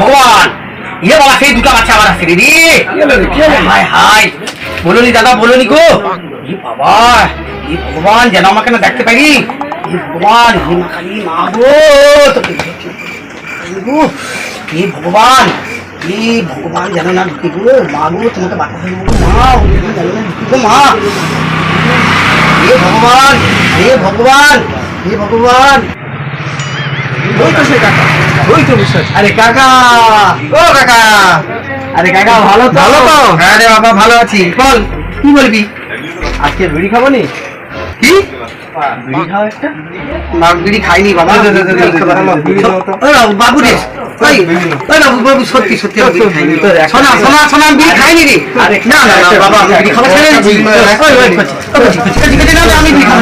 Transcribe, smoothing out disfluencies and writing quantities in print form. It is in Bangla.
ভগবান, ইয়ে বাবা, সেই দুটা বাচ্চা আবার আসছে রে। হায় হায়, বলুনি দাদা, বলুনি গো। বাবা, ভগবান, যেন আমাকে না দেখতে পারি। ভগবান, হে মা কালী, মা গো, ভগবান, ভগবান, যেন না ঢুকি গো। মা গো, তোমাকে বাঁচা থাকবো মা, যেন না ঢুকি গো মা। হে ভগবান, হে ভগবান, হে ভগবান। ওই তো সে কাকা, ওই তো বিশ্বাস। আরে কাকা, ও কাকা, আরে কাকা ভালো তো? ভালো তো? হ্যাঁ রে বাবা, ভালো আছি। বল, কি বলবি? আজকে বিড়ি খাবো নি? কি বিড়ি খাওয়া? একটা না, বিড়ি খাইনি বাবা। বাবু রে, বাবু, সত্যি সত্যি শোনা শোনা শোনা, বিড়ি খাইনি রে। আরে না না বাবা, আমি বিড়ি খাওয়া ছেড়ে দিচ্ছি। আমি বিড়ি খাবো।